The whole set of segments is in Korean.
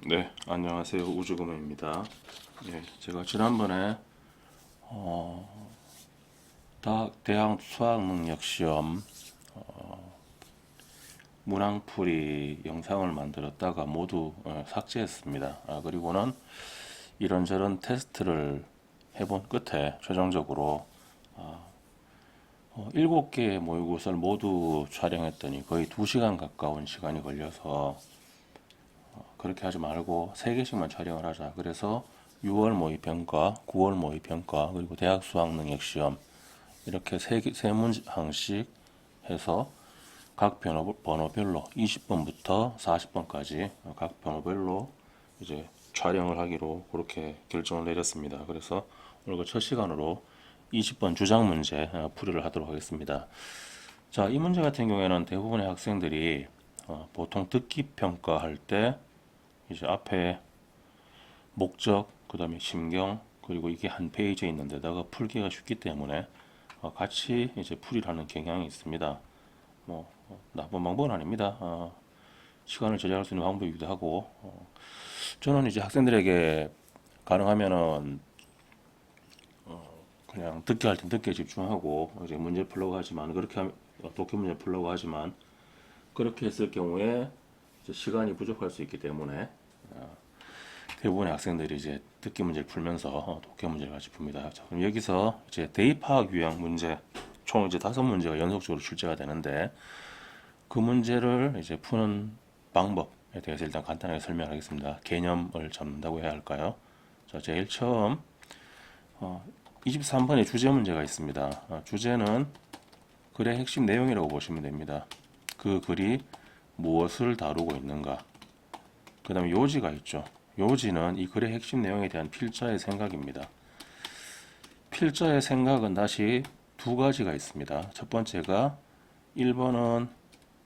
네, 안녕하세요. 우주금입니다. 네, 제가 지난번에 대학 수학능력시험 문항풀이 영상을 만들었다가 모두 삭제했습니다. 그리고는 이런저런 테스트를 해본 끝에 최종적으로 7개의 모의고사를 모두 촬영했더니 거의 2시간 가까운 시간이 걸려서 그렇게 하지 말고 3개씩만 촬영을 하자. 그래서 6월 모의평가, 9월 모의평가, 그리고 대학 수학능력시험 이렇게 세 문항씩 해서 각 번호별로 20번부터 40번까지 각 번호별로 이제 촬영을 하기로 그렇게 결정을 내렸습니다. 그래서 오늘 그 첫 시간으로 20번 주장 문제 풀이를 하도록 하겠습니다. 자, 이 문제 같은 경우에는 대부분의 학생들이 보통 듣기 평가할 때 이제 앞에 목적, 그 다음에 심경, 그리고 이게 한 페이지에 있는 데다가 풀기가 쉽기 때문에 같이 이제 풀이를 하는 경향이 있습니다. 뭐 나쁜 방법은 아닙니다. 시간을 절약할 수 있는 방법이기도 하고 저는 이제 학생들에게 가능하면은 그냥 듣기 할 땐 듣기에 집중하고 이제 문제 풀려고 하지만 독해 문제 풀려고 하지만 그렇게 했을 경우에 이제 시간이 부족할 수 있기 때문에 대부분의 학생들이 이제 듣기 문제를 풀면서 독해 문제를 같이 풉니다. 자, 그럼 여기서 이제 대입 파악 유형 문제 총 이제 5문제가 연속적으로 출제가 되는데 그 문제를 이제 푸는 방법에 대해서 일단 간단하게 설명하겠습니다. 개념을 잡는다고 해야 할까요? 자, 제일 처음 23번의 주제 문제가 있습니다. 주제는 글의 핵심 내용이라고 보시면 됩니다. 그 글이 무엇을 다루고 있는가. 그 다음에 요지가 있죠. 요지는 이 글의 핵심 내용에 대한 필자의 생각입니다. 필자의 생각은 다시 두 가지가 있습니다. 첫 번째가 1번은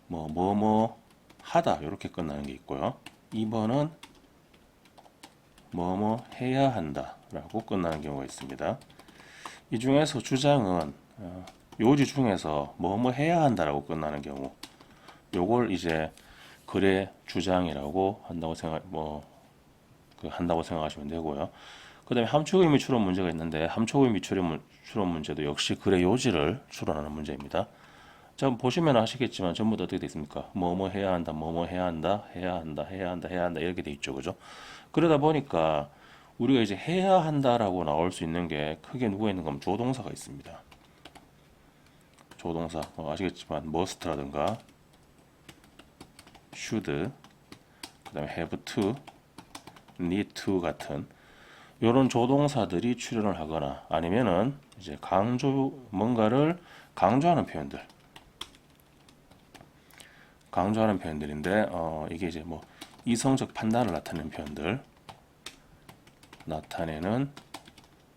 뭐뭐 하다 이렇게 끝나는 게 있고요. 2번은 뭐뭐 해야 한다 라고 끝나는 경우가 있습니다. 이 중에서 주장은 요지 중에서 뭐뭐 해야 한다라고 끝나는 경우 요걸 이제 글의 주장이라고 한다고 생각하시면 되고요. 그 다음에 함축 의미 추론 문제가 있는데 함축 의미 추론 문제도 역시 글의 요지를 추론하는 문제입니다. 자, 보시면 아시겠지만 전부 다 어떻게 되어 있습니까? 뭐뭐 해야 한다, 뭐뭐 해야 한다, 해야 한다, 해야 한다, 해야 한다 이렇게 되어 있죠, 그죠? 그러다 보니까 우리가 이제 해야 한다라고 나올 수 있는 게 크게 누가 있는 건 조동사가 있습니다. 조동사 아시겠지만 must라든가 should, 그다음에 have to, need to 같은 이런 조동사들이 출현을 하거나 아니면은 이제 뭔가를 강조하는 표현들인데 이게 이제 뭐 이성적 판단을 나타내는 표현들 나타내는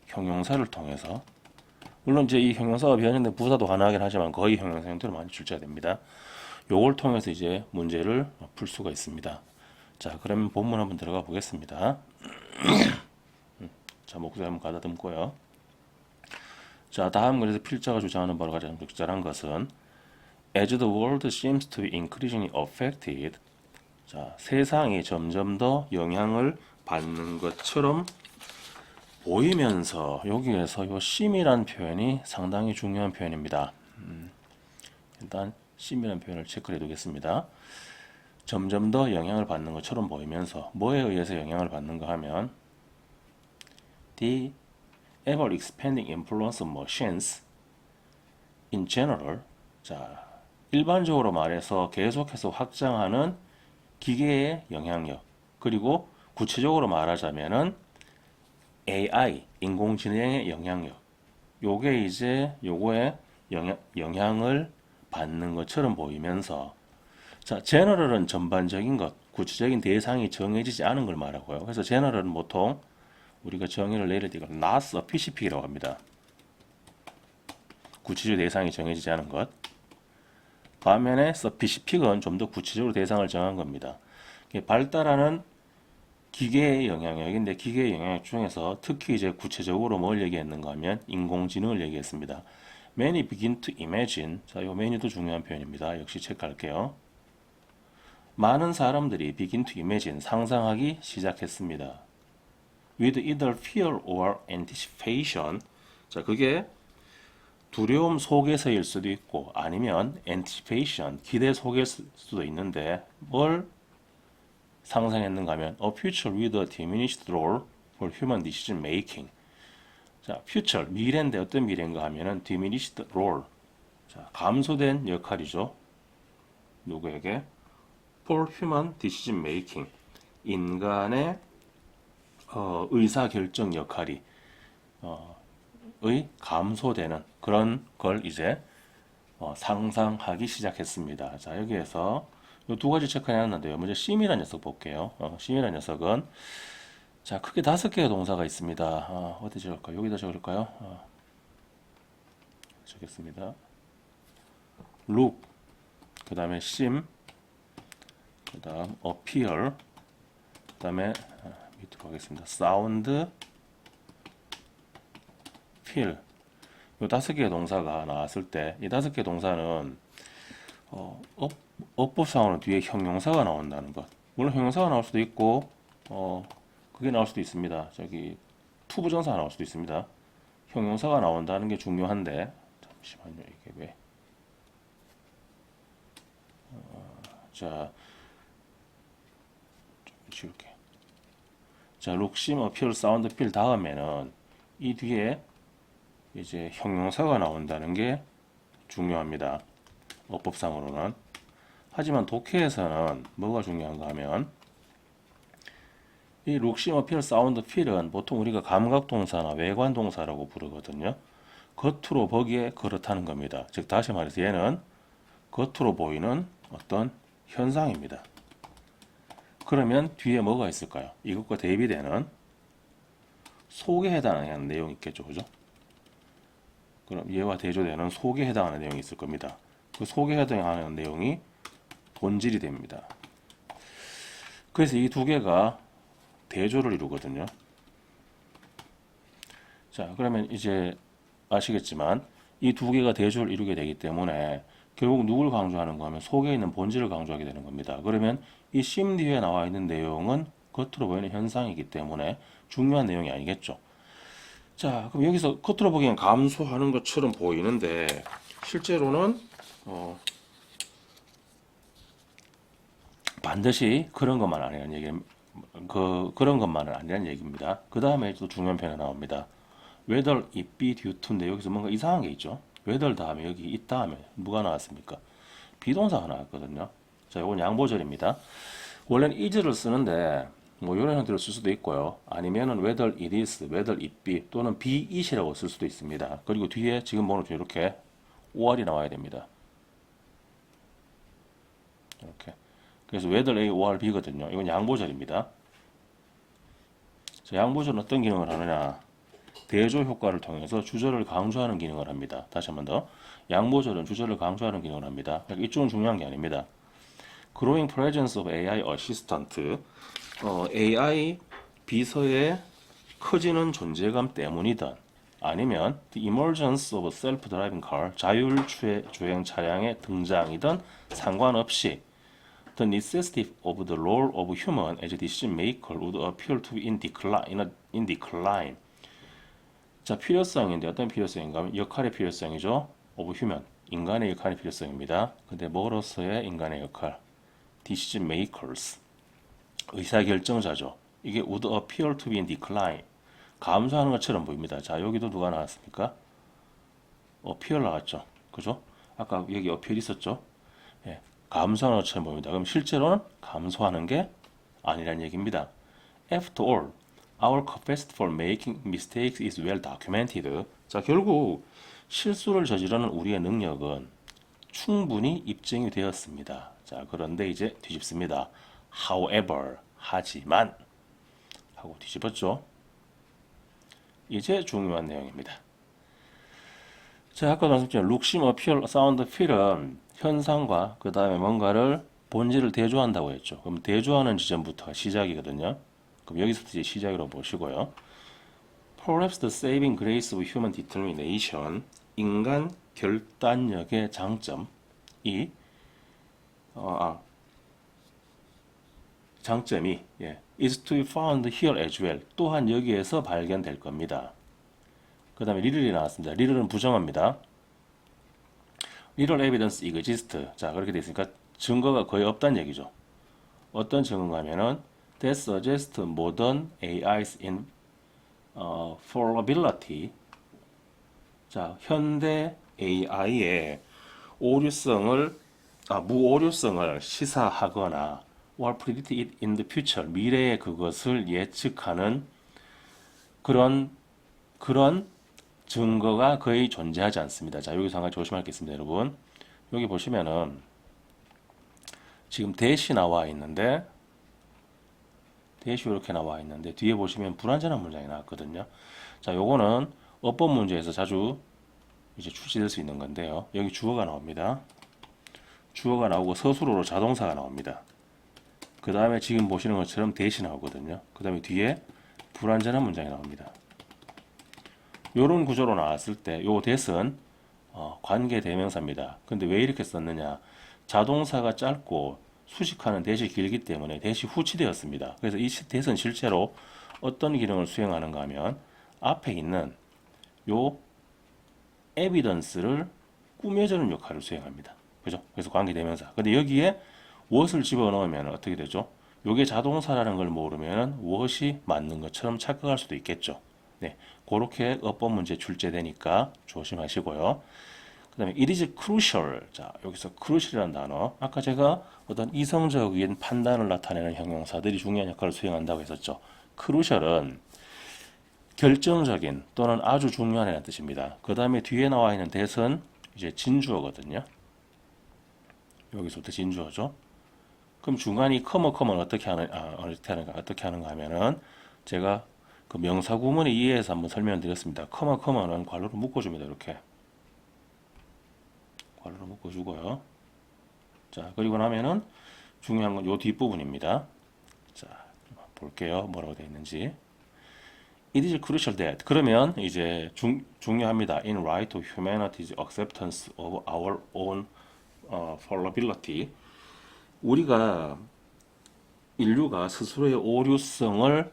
형용사를 통해서 물론 이제 이 형용사가 변형된 부사도 가능하긴 하지만 거의 형용사 형태로 많이 출제가 됩니다. 요걸 통해서 이제 문제를 풀 수가 있습니다. 자, 그러면 본문 한번 들어가 보겠습니다. 자, 목소리 한번 가다듬고요. 자, 다음 그래서 필자가 주장하는 바로 가장 적절한 것은 As the world seems to be increasingly affected, 자, 세상이 점점 더 영향을 받는 것처럼 보이면서 여기에서 요 심이란 표현이 상당히 중요한 표현입니다. 일단 심이란 표현을 체크해 두겠습니다. 점점 더 영향을 받는 것처럼 보이면서 뭐에 의해서 영향을 받는가 하면 The ever expanding influence of machines in general, 자, 일반적으로 말해서 계속해서 확장하는 기계의 영향력, 그리고 구체적으로 말하자면은 AI, 인공지능의 영향력, 요게 이제 요거에 영향을 받는 것처럼 보이면서, 자, 제너럴은 전반적인 것, 구체적인 대상이 정해지지 않은 걸 말하고요. 그래서 제너럴은 보통 우리가 정의를 내릴 때 이걸 not specific이라고 합니다. 구체적 대상이 정해지지 않은 것. 반면에 specific은 좀 더 구체적으로 대상을 정한 겁니다. 발달하는 기계의 영향력인데 기계의 영향력 중에서 특히 이제 구체적으로 뭘 얘기했는가 하면 인공지능을 얘기했습니다. Many begin to imagine. 자, 이 many도 중요한 표현입니다. 역시 체크할게요. 많은 사람들이 begin to imagine 상상하기 시작했습니다. with either fear or anticipation. 자, 그게 두려움 속에서일 수도 있고 아니면 anticipation, 기대 속일 수도 있는데 뭘 상상했는가 하면 a future with a diminished role for human decision making. 자, future, 미래인데 어떤 미래인가 하면은 diminished role. 자, 감소된 역할이죠. 누구에게? for human decision making. 인간의 의사결정 역할이 감소되는 그런 걸 이제 상상하기 시작했습니다. 자, 여기에서 이 두 가지 체크해놨는데요. 먼저 심이라는 녀석 볼게요. 심이라는 녀석은 자, 크게 5개의 동사가 있습니다. 어디 적을까요? 여기다 적을까요? 적겠습니다. look, 그 다음에 sim, 그 다음 appear, 그 다음에 밑으로 가겠습니다. sound, feel. 이 5개의 동사가 나왔을 때 이 5개의 동사는 어법상으로는 뒤에 형용사가 나온다는 것. 물론 형용사가 나올 수도 있고 그게 나올 수도 있습니다. 저기 투부정사가 나올 수도 있습니다. 형용사가 나온다는 게 중요한데 잠시만요. 이게 왜 자, 좀 지울게. 자, 룩심, 어필, 사운드, 필 다음에는 이 뒤에 이제 형용사가 나온다는 게 중요합니다. 어법상으로는. 하지만 독해에서는 뭐가 중요한가 하면 이 룩심, 어필, 사운드, 필은 보통 우리가 감각동사나 외관동사라고 부르거든요. 겉으로 보기에 그렇다는 겁니다. 즉 다시 말해서 얘는 겉으로 보이는 어떤 현상입니다. 그러면 뒤에 뭐가 있을까요? 이것과 대비되는 속에 해당하는 내용이 있겠죠. 그죠? 그럼 얘와 대조되는 속에 해당하는 내용이 있을 겁니다. 그 속에 해당하는 내용이 본질이 됩니다. 그래서 이 두 개가 대조를 이루거든요. 자, 그러면 이제 아시겠지만 이 두 개가 대조를 이루게 되기 때문에 결국 누굴 강조하는가 하면 속에 있는 본질을 강조하게 되는 겁니다. 그러면 이 심 뒤에 나와 있는 내용은 겉으로 보이는 현상이기 때문에 중요한 내용이 아니겠죠. 자, 그럼 여기서 겉으로 보기엔 감소하는 것처럼 보이는데 실제로는 반드시 그런 것만 아니라는 얘기, 그런 것만은 아니라는 얘기입니다. 그 다음에 또 중요한 표현이 나옵니다. whether it be due to인데 여기서 뭔가 이상한 게 있죠. whether 다음에 여기 it 다음에 뭐가 나왔습니까? 비동사가 나왔거든요. 자, 이건 양보절입니다. 원래는 is를 쓰는데 뭐 이런 형태로 쓸 수도 있고요. 아니면은 whether it is, whether it be 또는 be it이라고 쓸 수도 있습니다. 그리고 뒤에 지금 보는 이렇게 or이 나와야 됩니다. 이렇게. 그래서 whether A or B거든요. 이건 양보절입니다. 자, 양보절은 어떤 기능을 하느냐? 대조 효과를 통해서 주절을 강조하는 기능을 합니다. 다시 한 번 더. 양보절은 주절을 강조하는 기능을 합니다. 이쪽은 중요한 게 아닙니다. Growing presence of AI assistant. AI 비서의 커지는 존재감 때문이든 아니면 the emergence of self-driving car, 자율 주행 차량의 등장이든 상관없이 the necessity of the role of human as a decision maker would appear to be in decline. 자, 필요성인데 어떤 필요성인가 하면 역할의 필요성이죠. of human, 인간의 역할의 필요성입니다. 근데 뭐로서의 인간의 역할? decision makers, 의사결정자죠. 이게 would appear to be in decline, 감소하는 것처럼 보입니다. 자, 여기도 누가 나왔습니까? appear 나왔죠. 그죠? 아까 여기 appear 있었죠? 예, 감소하는 것처럼 보입니다. 그럼 실제로는 감소하는 게 아니라는 얘기입니다. After all, our capacity for making mistakes is well documented. 자, 결국 실수를 저지르는 우리의 능력은 충분히 입증이 되었습니다. 자, 그런데 이제 뒤집습니다. However, 하지만 하고 뒤집었죠. 이제 중요한 내용입니다. 자, 아까 말씀드린 룩심, 어피얼, 사운드, 필은 현상과 그 다음에 뭔가를 본질을 대조한다고 했죠. 그럼 대조하는 지점부터가 시작이거든요. 그럼 여기서부터 이제 시작으로 보시고요. Perhaps the saving grace of human determination, 인간 결단력의 장점이 장점이 is to be found here as well. 또한 여기에서 발견될 겁니다. 그 다음에 little이 나왔습니다. little은 부정어입니다. little evidence exist. 자, 그렇게 되어 있으니까 증거가 거의 없다는 얘기죠. 어떤 증거가 하면은 that suggests modern AI's fallibility. 자, 현대 AI의 무오류성을 시사하거나 or predict it in the future. 미래에 그것을 예측하는 그런 증거가 거의 존재하지 않습니다. 자, 여기서 한 가지 조심할 게 있습니다, 여러분. 여기 보시면은 지금 대시 나와 있는데 대시 이렇게 나와 있는데 뒤에 보시면 불완전한 문장이 나왔거든요. 자, 요거는 어법 문제에서 자주 이제 출시될 수 있는 건데요. 여기 주어가 나옵니다. 주어가 나오고 서술어로 자동사가 나옵니다. 그 다음에 지금 보시는 것처럼 대시 나오거든요. 그 다음에 뒤에 불완전한 문장이 나옵니다. 요런 구조로 나왔을 때 요 that은 관계 대명사입니다. 근데 왜 이렇게 썼느냐? 자동사가 짧고 수식하는 that이 길기 때문에 that이 후치되었습니다. 그래서 이 that은 실제로 어떤 기능을 수행하는가 하면 앞에 있는 요 evidence를 꾸며주는 역할을 수행합니다. 그죠? 그래서 관계 대명사. 근데 여기에 what을 집어넣으면 어떻게 되죠? 요게 자동사라는 걸 모르면 what이 맞는 것처럼 착각할 수도 있겠죠. 네, 그렇게 어법 문제 출제되니까 조심하시고요. 그 다음에 it is crucial. 자, 여기서 crucial이라는 단어. 아까 제가 어떤 이성적인 판단을 나타내는 형용사들이 중요한 역할을 수행한다고 했었죠. crucial은 결정적인 또는 아주 중요한이라는 뜻입니다. 그 다음에 뒤에 나와 있는 that은 이제 진주어거든요. 여기서부터 진주어죠. 그럼 중간이 커머는 어떻게 하는가 하면은 제가 그 명사 구문에 의해서 한번 설명드렸습니다. 커머는 괄호로 묶어줍니다. 이렇게 괄호로 묶어주고요. 자, 그리고 나면은 중요한 건 요 뒷부분입니다. 자, 볼게요. 뭐라고 되어 있는지. It is crucial that. 그러면 이제 중요합니다. In right to humanity's acceptance of our own fallibility. 우리가 인류가 스스로의 오류성을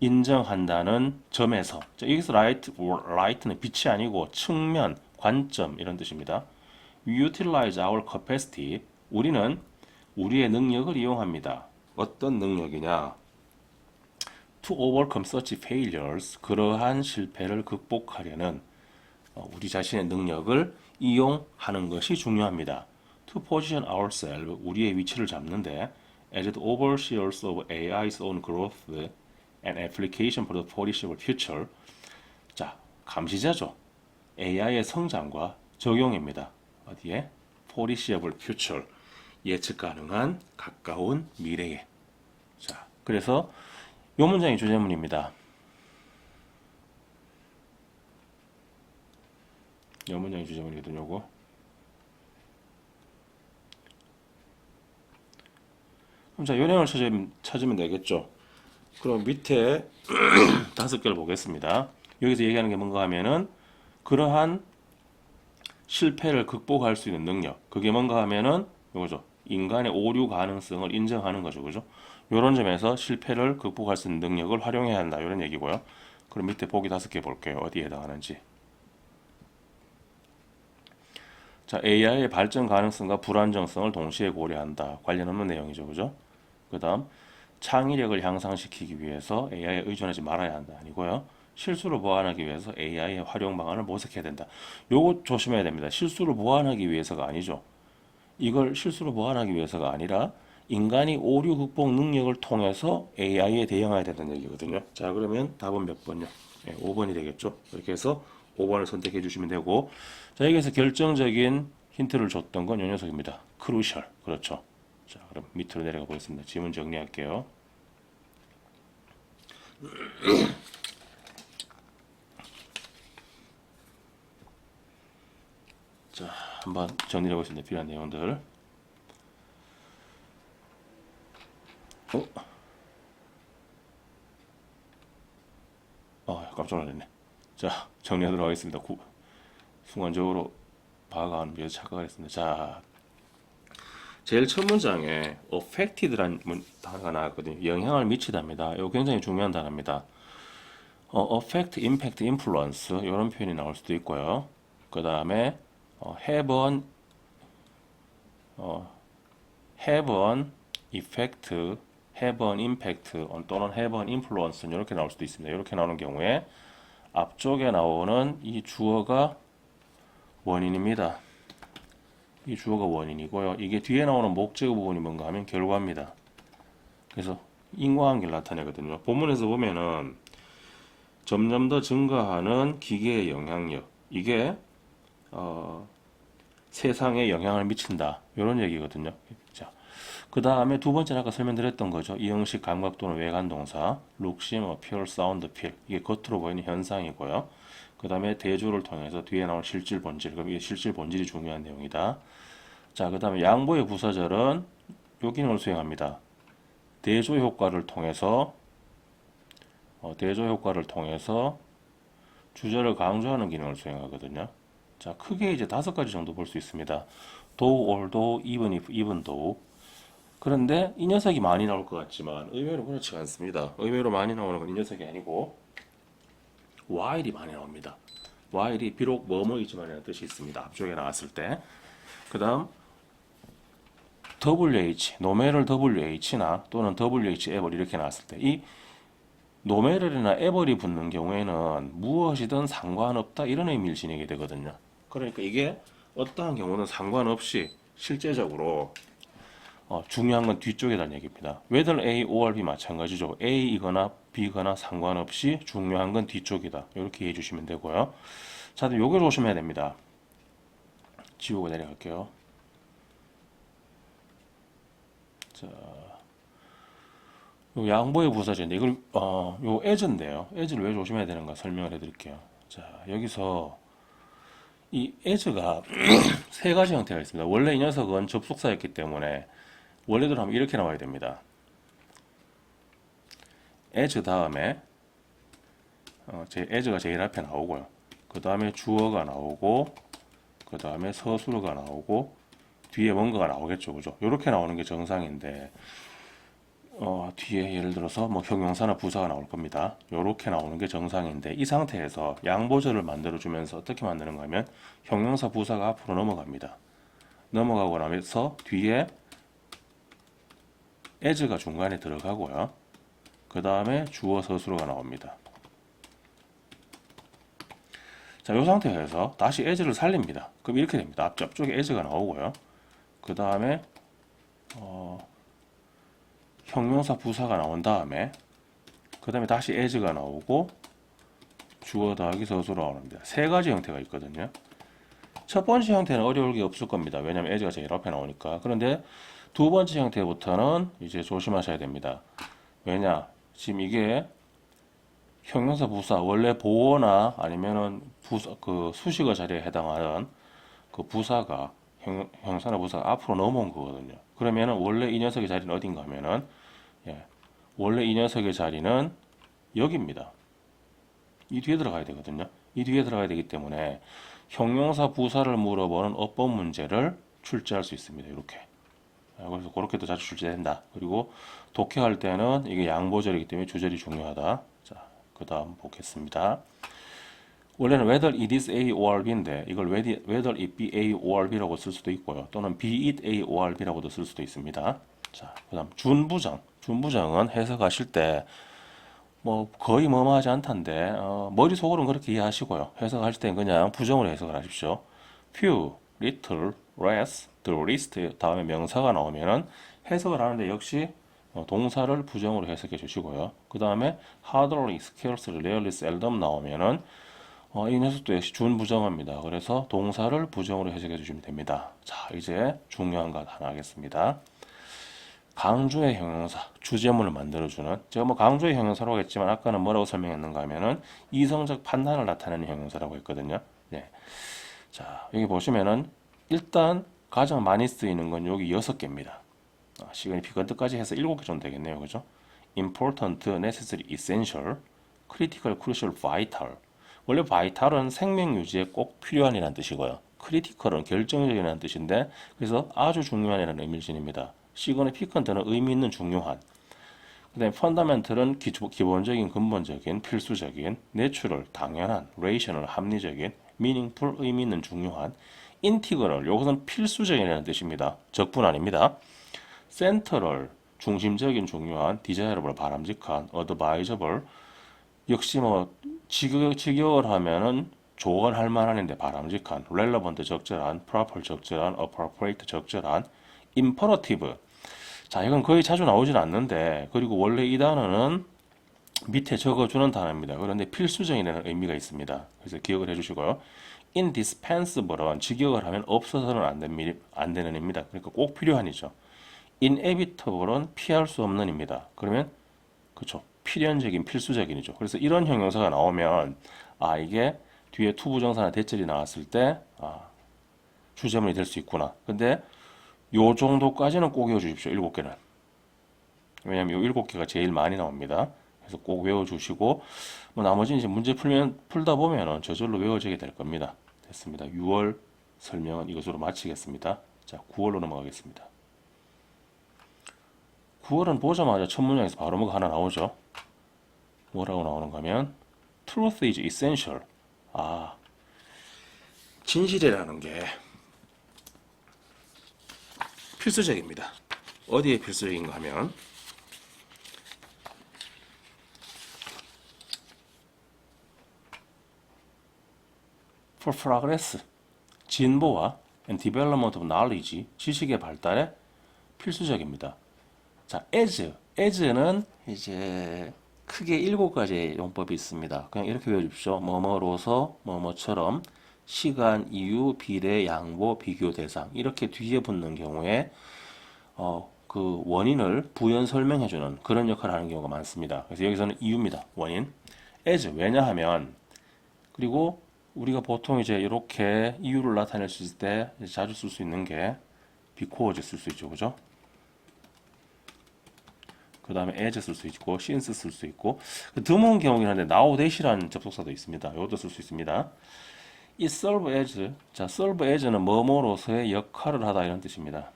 인정한다는 점에서 여기서 right는 빛이 아니고 측면, 관점 이런 뜻입니다. We utilize our capacity. 우리는 우리의 능력을 이용합니다. 어떤 능력이냐? To overcome such failures. 그러한 실패를 극복하려는 우리 자신의 능력을 이용하는 것이 중요합니다. To position ourselves. 우리의 위치를 잡는데 as the overseers of AI's own growth and application for the foreseeable future. 자, 감시자죠. AI의 성장과 적용입니다. 어디에? foreseeable future. 예측 가능한 가까운 미래에. 자, 그래서 요 문장이 주제문입니다. 요 문장이 주제문이거든요, 요거. 그럼 자, 요 내용을 찾으면 되겠죠. 그럼 밑에 5개를 보겠습니다. 여기서 얘기하는 게 뭔가 하면은 그러한 실패를 극복할 수 있는 능력. 그게 뭔가 하면은 요거죠. 인간의 오류 가능성을 인정하는 거죠. 그죠? 요런 점에서 실패를 극복할 수 있는 능력을 활용해야 한다. 이런 얘기고요. 그럼 밑에 보기 5개 볼게요. 어디에 해당하는지. 자, AI의 발전 가능성과 불안정성을 동시에 고려한다. 관련 없는 내용이죠. 그죠? 그 다음 창의력을 향상시키기 위해서 AI에 의존하지 말아야 한다. 아니고요. 실수를 보완하기 위해서 AI의 활용 방안을 모색해야 된다. 요거 조심해야 됩니다. 실수를 보완하기 위해서가 아니죠. 이걸 실수를 보완하기 위해서가 아니라 인간이 오류 극복 능력을 통해서 AI에 대응해야 된다는 얘기거든요. 자, 그러면 답은 몇 번요? 네, 5번이 되겠죠. 이렇게 해서 5번을 선택해 주시면 되고, 자, 여기서 결정적인 힌트를 줬던 건 이 녀석입니다. crucial. 그렇죠. 자, 그럼 밑으로 내려가 보겠습니다. 지문 정리할게요. 자, 한번 정리해 보겠습니다. 필요한 내용들. 깜짝 놀랐네. 자, 정리하도록 하겠습니다. 순간적으로 파악하는 위해서 착각을 했습니다. 자, 제일 첫 문장에 affected라는 단어가 나왔거든요. 영향을 미치답니다. 이거 굉장히 중요한 단어입니다. affect, impact, influence 이런 표현이 나올 수도 있고요. 그 다음에 have an, have an effect, have an impact 또는 have an influence 이렇게 나올 수도 있습니다. 이렇게 나오는 경우에 앞쪽에 나오는 이 주어가 원인입니다. 이 주어가 원인이고요. 이게 뒤에 나오는 목적 부분이 뭔가 하면 결과입니다. 그래서 인과관계를 나타내거든요. 본문에서 보면은 점점 더 증가하는 기계의 영향력, 이게 세상에 영향을 미친다, 이런 얘기거든요. 자, 그 다음에 두 번째는 아까 설명드렸던 거죠. 이 형식 감각 또는 외관 동사, look, seem, appear, sound, feel, 이게 겉으로 보이는 현상이고요. 그 다음에 대조를 통해서 뒤에 나온 실질 본질, 그럼 이게 실질 본질이 중요한 내용이다. 자, 그 다음에 양보의 부사절은 요 기능을 수행합니다. 대조 효과를 통해서 주절을 강조하는 기능을 수행하거든요. 자, 크게 이제 5가지 정도 볼 수 있습니다. though, although, even if, even though. 그런데 이 녀석이 많이 나올 것 같지만 의외로 그렇지 않습니다. 의외로 많이 나오는 건 이 녀석이 아니고 while이 많이 나옵니다. while이 비록 뭐뭐이지만이라는 뜻이 있습니다. 앞쪽에 나왔을 때. 그 다음 WH, 노메럴 WH나 또는 WH 에벌 이렇게 나왔을 때 이 노메럴이나 에벌이 붙는 경우에는 무엇이든 상관없다 이런 의미를 지니게 되거든요. 그러니까 이게 어떠한 경우는 상관없이 실제적으로 중요한 건 뒤쪽이라는 얘기입니다. whether A or B 마찬가지죠. A이거나 B거나 상관없이 중요한 건 뒤쪽이다. 이렇게 이해해 주시면 되고요. 자, 요걸 조심해야 됩니다. 지우고 내려갈게요. 자, 요 양보의 부사제인데 이걸 요 as인데요. as를 왜 조심해야 되는가 설명을 해드릴게요. 자, 여기서 이 as가 세 가지 형태가 있습니다. 원래 이 녀석은 접속사였기 때문에 원래대로 하면 이렇게 나와야 됩니다. as 다음에 as가 제일 앞에 나오고요. 그 다음에 주어가 나오고 그 다음에 서술어가 나오고 뒤에 뭔가가 나오겠죠, 그죠? 이렇게 나오는 게 정상인데 뒤에 예를 들어서 뭐 형용사나 부사가 나올 겁니다. 이렇게 나오는 게 정상인데 이 상태에서 양보절을 만들어주면서 어떻게 만드는가 하면 형용사 부사가 앞으로 넘어갑니다. 넘어가고 나면서 뒤에 as가 중간에 들어가고요. 그 다음에 주어 서술어가 나옵니다. 자, 이 상태에서 다시 as를 살립니다. 그럼 이렇게 됩니다. 앞쪽에 as가 나오고요. 그 다음에 형용사 부사가 나온 다음에 그 다음에 다시 as가 나오고 주어 더하기 서술어가 나옵니다. 세 가지 형태가 있거든요. 첫 번째 형태는 어려울 게 없을 겁니다. 왜냐하면 as가 제일 앞에 나오니까. 그런데 두 번째 형태부터는 이제 조심하셔야 됩니다. 왜냐? 지금 이게 형용사 부사, 원래 보어나 아니면은 부사, 그 수식어 자리에 해당하는 그 부사가 형용사나 부사가 앞으로 넘어온 거거든요. 그러면은 원래 이 녀석의 자리는 어딘가 하면은 원래 이 녀석의 자리는 여기입니다. 이 뒤에 들어가야 되거든요. 이 뒤에 들어가야 되기 때문에 형용사 부사를 물어보는 어법 문제를 출제할 수 있습니다. 이렇게. 그래서 그렇게도 자주 출제된다. 그리고 독해할 때는 이게 양보절이기 때문에 주절이 중요하다. 자, 그 다음 보겠습니다. 원래는 whether it is A or B인데 이걸 whether it be A or B라고 쓸 수도 있고요. 또는 be it A or B라고도 쓸 수도 있습니다. 자, 그 다음 준부정. 준부정은 해석하실 때 뭐 거의 뭐뭐하지 않던데 머릿속으로는 그렇게 이해하시고요. 해석하실 때는 그냥 부정으로 해석을 하십시오. few, little, less, the least 다음에 명사가 나오면은 해석을 하는데 역시 동사를 부정으로 해석해 주시고요. 그 다음에 hardly, scarcely, rarely, seldom 나오면은 이 녀석도 역시 준부정합니다. 그래서 동사를 부정으로 해석해 주시면 됩니다. 자, 이제 중요한 것 하나 하겠습니다. 강조의 형용사, 주제문을 만들어주는, 제가 뭐 강조의 형용사라고 했지만 아까는 뭐라고 설명했는가 하면은 이성적 판단을 나타내는 형용사라고 했거든요. 네. 자, 여기 보시면은 일단 가장 많이 쓰이는 건 여기 6개입니다. 시간이 비건뜨까지 해서 7개 정도 되겠네요. 그죠? important, necessary, essential, critical, crucial, vital. 원래 vital은 생명 유지에 꼭 필요한이라는 뜻이고요. 크리티컬은 결정적이라는 뜻인데 그래서 아주 중요한이라는 의미를 지닙니다. 시그니피컨트는 의미 있는 중요한. 그다음에 펀더멘털은 기본적인 근본적인 필수적인, 내추럴 당연한, 레이셔널 합리적인, 미닝풀 의미 있는 중요한, 인티그럴 요것은 필수적이라는 뜻입니다. 적분 아닙니다. 센터럴 중심적인 중요한, 디자이러블 바람직한, 어드바이저블 역시 뭐 직역을 하면은 조언할 만한인데 바람직한, 렐러번트 적절한, 프로퍼 적절한, 어프로프레이트 적절한, 임퍼러티브 자 이건 거의 자주 나오진 않는데 그리고 원래 이 단어는 밑에 적어주는 단어입니다. 그런데 필수적이라는 의미가 있습니다. 그래서 기억을 해주시고요. indispensable은 직역을 하면 없어서는 안 되는 입니다. 그러니까 꼭 필요한이죠. inevitable은 피할 수 없는입니다. 그러면 그렇죠. 필연적인 필수적인이죠. 그래서 이런 형용사가 나오면 아 이게 뒤에 투부정사나 대절이 나왔을 때 주제문이 될 수 있구나. 근데 요 정도까지는 꼭 외워주십시오. 7개는. 왜냐하면 요 7개가 제일 많이 나옵니다. 그래서 꼭 외워주시고 뭐 나머지는 이제 문제 풀다 보면은 저절로 외워지게 될 겁니다. 됐습니다. 6월 설명은 이것으로 마치겠습니다. 자, 9월로 넘어가겠습니다. 9월은 보자마자 첫 문장에서 바로 뭐가 하나 나오죠. 뭐라고 나오는가 하면 Truth is essential. 진실이라는 게 필수적입니다. 어디에 필수적인가 하면 for progress, 진보와 and development of knowledge, 지식의 발달에 필수적입니다. 자, as는 이제 크게 7가지의 용법이 있습니다. 그냥 이렇게 외워주십시오. 뭐뭐로서, 뭐뭐처럼, 시간, 이유, 비례, 양보, 비교 대상 이렇게 뒤에 붙는 경우에 그 원인을 부연 설명해주는 그런 역할을 하는 경우가 많습니다. 그래서 여기서는 이유입니다. 원인. as 왜냐하면 그리고 우리가 보통 이제 이렇게 이유를 나타낼 수 있을 때 자주 쓸 수 있는 게 because 쓸 수 있죠, 그죠? 그 다음에 as 쓸 수 있고 since 쓸 수 있고 드문 경우긴 한데 now that이라는 접속사도 있습니다. 이것도 쓸 수 있습니다. 이 serve as, 자 serve as는 뭐뭐로서의 역할을 하다 이런 뜻입니다.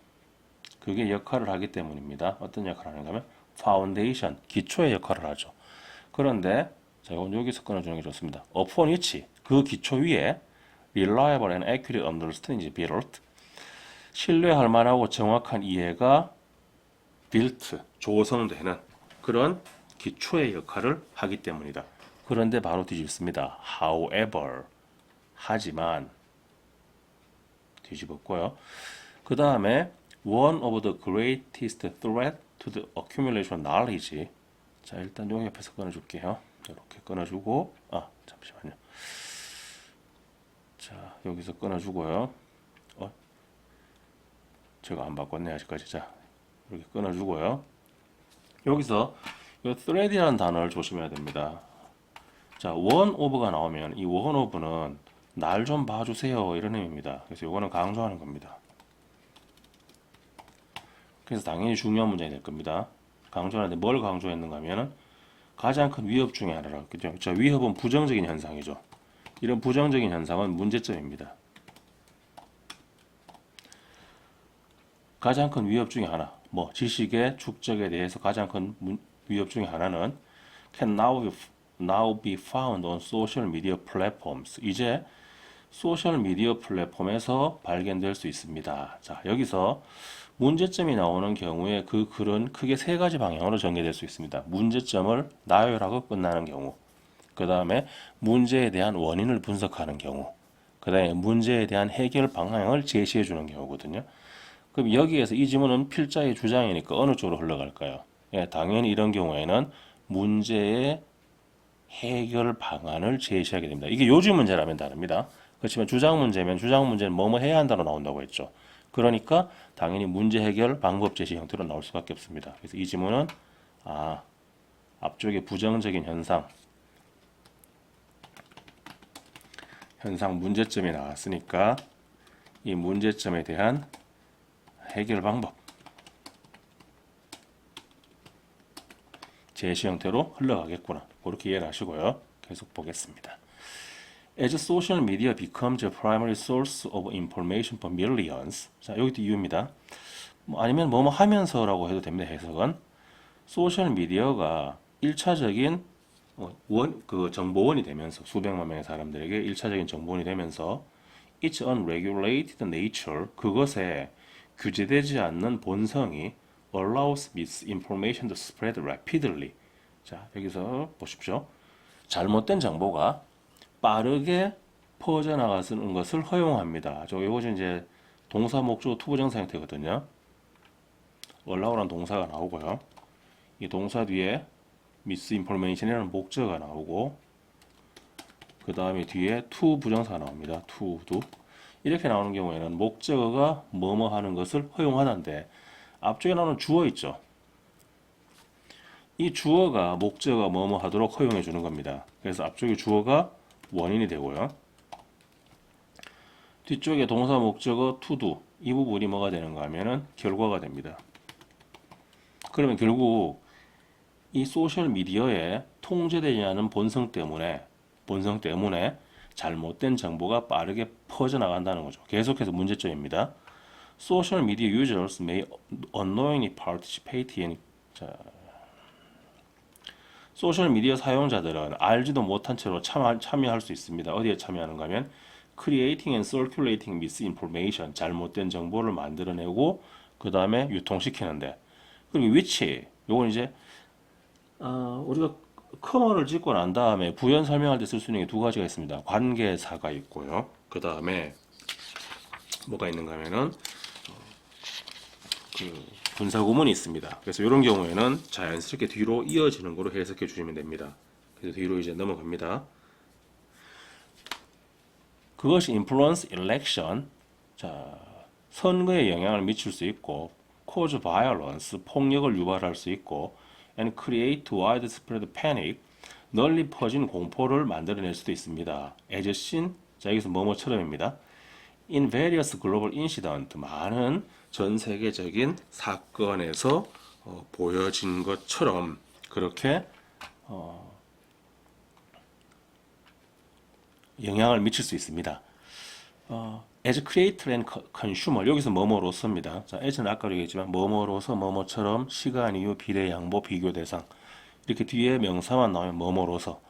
그게 역할을 하기 때문입니다. 어떤 역할을 하는가 하면 foundation, 기초의 역할을 하죠. 그런데 자 이건 여기서 끊어주는 게 좋습니다. upon which, 그 기초 위에 reliable and accurate understanding is built, 신뢰할 만하고 정확한 이해가 built, 조성되는 그런 기초의 역할을 하기 때문이다. 그런데 바로 뒤집습니다. however, 하지만 뒤집었고요. 그 다음에 one of the greatest threat to the accumulation of knowledge. 자 일단 여기 옆에서 끊어줄게요. 이렇게 끊어주고 잠시만요. 자 여기서 끊어주고요. 제가 안 바꿨네 아직까지. 자 이렇게 끊어주고요. 여기서 이 thread이라는 단어를 조심해야 됩니다. 자 one of가 나오면 이 one of는 날 좀 봐주세요 이런 의미입니다. 그래서 이거는 강조하는 겁니다. 그래서 당연히 중요한 문제가 될 겁니다. 강조하는데 뭘 강조했는가 하면은 가장 큰 위협 중에 하나라고 했죠. 자, 위협은 부정적인 현상이죠. 이런 부정적인 현상은 문제점입니다. 가장 큰 위협 중에 하나, 뭐 지식의 축적에 대해서 가장 큰 위협 중에 하나는 can now be found on social media platforms. 이제 소셜 미디어 플랫폼에서 발견될 수 있습니다. 자, 여기서 문제점이 나오는 경우에 그 글은 크게 3가지 방향으로 전개될 수 있습니다. 문제점을 나열하고 끝나는 경우, 그 다음에 문제에 대한 원인을 분석하는 경우, 그 다음에 문제에 대한 해결 방향을 제시해 주는 경우거든요. 그럼 여기에서 이 지문은 필자의 주장이니까 어느 쪽으로 흘러갈까요? 예, 당연히 이런 경우에는 문제의 해결 방안을 제시하게 됩니다. 이게 요지 문제라면 다릅니다. 그렇지만 주장 문제는 뭐뭐 해야 한다로 나온다고 했죠. 그러니까 당연히 문제 해결 방법 제시 형태로 나올 수밖에 없습니다. 그래서 이 지문은 앞쪽에 부정적인 현상 문제점이 나왔으니까 이 문제점에 대한 해결 방법 제시 형태로 흘러가겠구나. 그렇게 이해를 하시고요. 계속 보겠습니다. As social media becomes a primary source of information for millions. 자, 여기도 이유입니다. 뭐 아니면 뭐뭐 하면서라고 해도 됩니다. 해석은 소셜 미디어가 1차적인 그 정보원이 되면서 수백만 명의 사람들에게 1차적인 정보원이 되면서 its unregulated nature 그것에 규제되지 않는 본성이 allows misinformation to spread rapidly. 자, 여기서 보십시오. 잘못된 정보가 빠르게 퍼져나가는 것을 허용합니다. 이것이 이제 동사 목적 투부정사 형태거든요. allow라는 동사가 나오고요. 이 동사 뒤에 misinformation이라는 목적어가 나오고 그 다음에 뒤에 to 부정사가 나옵니다. to도 이렇게 나오는 경우에는 목적어가 뭐뭐 하는 것을 허용하는데 앞쪽에 나오는 주어 있죠. 이 주어가 목적어가 뭐뭐 하도록 허용해 주는 겁니다. 그래서 앞쪽에 주어가 원인이 되고요. 뒤쪽에 동사 목적어 to do 이 부분이 뭐가 되는가 하면은 결과가 됩니다. 그러면 결국 이 소셜 미디어에 통제되지 않은 본성 때문에 잘못된 정보가 빠르게 퍼져나간다는 거죠. 계속해서 문제점입니다. Social media users may unknowingly participate in 소셜 미디어 사용자들은 알지도 못한 채로 참여할 수 있습니다. 어디에 참여하는가 하면 creating and circulating misinformation 잘못된 정보를 만들어내고 그 다음에 유통시키는데 그리고 which 요건 이제 우리가 커머를 짓고 난 다음에 부연 설명할 때 쓸 수 있는 게 두 가지가 있습니다. 관계사가 있고요. 그 다음에 뭐가 있는가 하면은 그 분사구문이 있습니다. 그래서 이런 경우에는 자연스럽게 뒤로 이어지는 거로 해석해 주시면 됩니다. 그래서 뒤로 이제 넘어갑니다. 그것이 influence election, 자, 선거에 영향을 미칠 수 있고, cause violence, 폭력을 유발할 수 있고, and create widespread panic, 널리 퍼진 공포를 만들어낼 수도 있습니다. as seen, 자, 여기서 뭐뭐처럼입니다. in various global incident, 많은 전 세계적인 사건에서 보여진 것처럼 그렇게 영향을 미칠 수 있습니다. as creator and consumer 여기서 뭐뭐로서입니다. 자, as는 아까 얘기했지만 뭐뭐로서 뭐뭐처럼 시간, 이유, 비례, 양보, 비교 대상 이렇게 뒤에 명사만 나오면 뭐뭐로서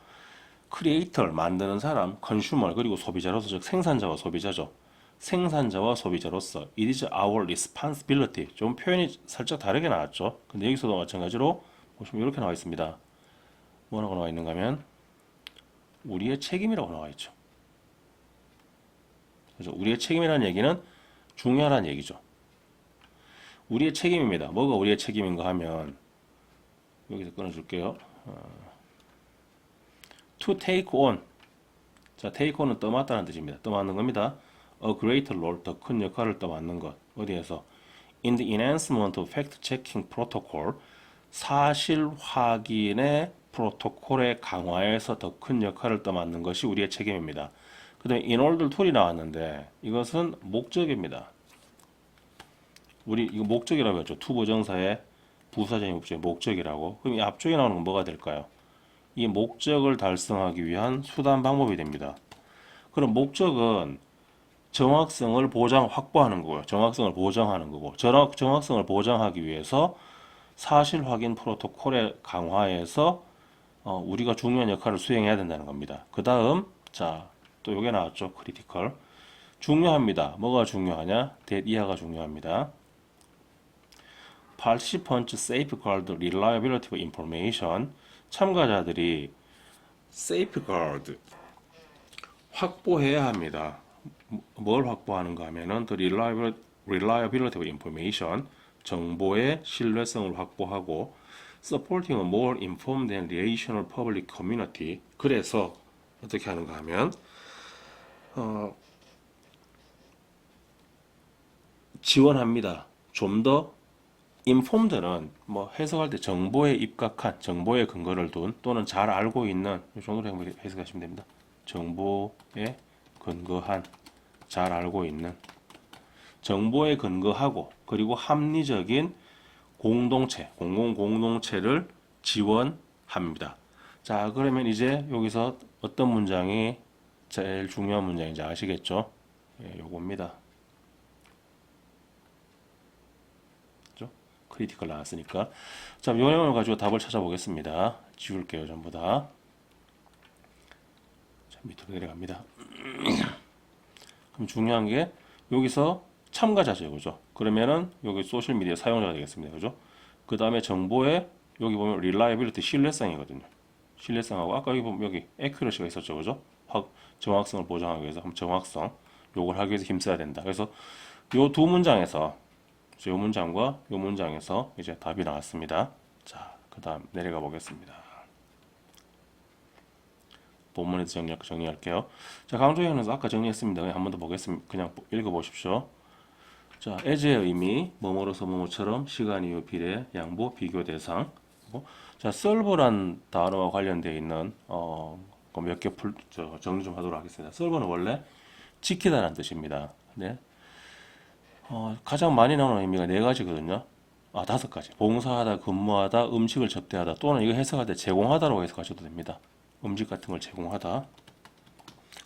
creator 만드는 사람, consumer 그리고 소비자로서 즉 생산자와 소비자죠. 생산자와 소비자로서 it is our responsibility 좀 표현이 살짝 다르게 나왔죠. 근데 여기서도 마찬가지로 보시면 이렇게 나와 있습니다. 뭐라고 나와 있는가 하면 우리의 책임이라고 나와 있죠. 그래서 우리의 책임이라는 얘기는 중요하다는 얘기죠. 우리의 책임입니다. 뭐가 우리의 책임인가 하면 여기서 끊어줄게요. To take on. 자, take on은 떠맡다는 뜻입니다. 떠맡는 겁니다. A greater role, 더 큰 역할을 떠맡는 것. 어디에서? In the enhancement of fact-checking protocol, 사실 확인의 프로토콜의 강화에서 더 큰 역할을 떠맡는 것이 우리의 책임입니다. 그 다음에 in order to이 나왔는데 이것은 목적입니다. 우리 이거 목적이라고 했죠. to 부정사의 부사적인 목적이 목적이라고. 그럼 이 앞쪽에 나오는 건 뭐가 될까요? 이 목적을 달성하기 위한 수단 방법이 됩니다. 그럼 목적은 정확성을 확보하는 거고요. 정확성을 보장하는 거고 정확성을 보장하기 위해서 사실 확인 프로토콜의 강화에서 우리가 중요한 역할을 수행해야 된다는 겁니다. 그 다음 자, 또 요게 나왔죠. 크리티컬. 중요합니다. 뭐가 중요하냐? that 이하가 중요합니다. Participants safeguard reliability of information. 참가자들이 safeguard 확보해야 합니다. 뭘 확보하는가 하면은 the reliability of information 정보의 신뢰성을 확보하고 supporting a more informed and rational public community 그래서 어떻게 하는가 하면 지원합니다. 좀 더 informed는 뭐 해석할 때 정보에 입각한 정보에 근거를 둔 또는 잘 알고 있는 이 정도로 해석하시면 됩니다. 정보에 근거한 잘 알고 있는 정보에 근거하고 그리고 합리적인 공동체, 공동체를 지원합니다. 자, 그러면 이제 여기서 어떤 문장이 제일 중요한 문장인지 아시겠죠? 예, 요겁니다. 그죠? 크리티컬 나왔으니까. 자, 요 내용을 가지고 답을 찾아보겠습니다. 지울게요, 전부 다. 자, 밑으로 내려갑니다. 그럼 중요한 게 여기서 참가자죠, 그죠? 그러면은 여기 소셜미디어 사용자가 되겠습니다, 그죠? 그 다음에 정보에 여기 보면 reliability 신뢰성이거든요. 신뢰성하고 아까 여기 보면 여기 accuracy가 있었죠, 그죠? 정확성을 보장하기 위해서 그럼 정확성 요걸 하기 위해서 힘써야 된다. 그래서 요 두 문장에서 요 문장과 요 문장에서 이제 답이 나왔습니다. 자, 그 다음 내려가 보겠습니다. 본문에서 정리할게요. 자, 강조형은 아까 정리했습니다. 그냥 한 번 더 보겠습니다. 그냥 읽어보십시오. 자, as의 의미, 뭐뭐로서 뭐뭐처럼, 시간, 이유, 비례, 양보, 비교 대상. 자, serve란 단어와 관련되어 있는 몇 개 정리 좀 하도록 하겠습니다. server는 원래 지키다라는 뜻입니다. 네. 가장 많이 나오는 의미가 네 가지거든요. 아, 다섯 가지. 봉사하다, 근무하다, 음식을 접대하다, 또는 이거 해석할 때 제공하다라고 해석하셔도 됩니다. 음식 같은 걸 제공하다.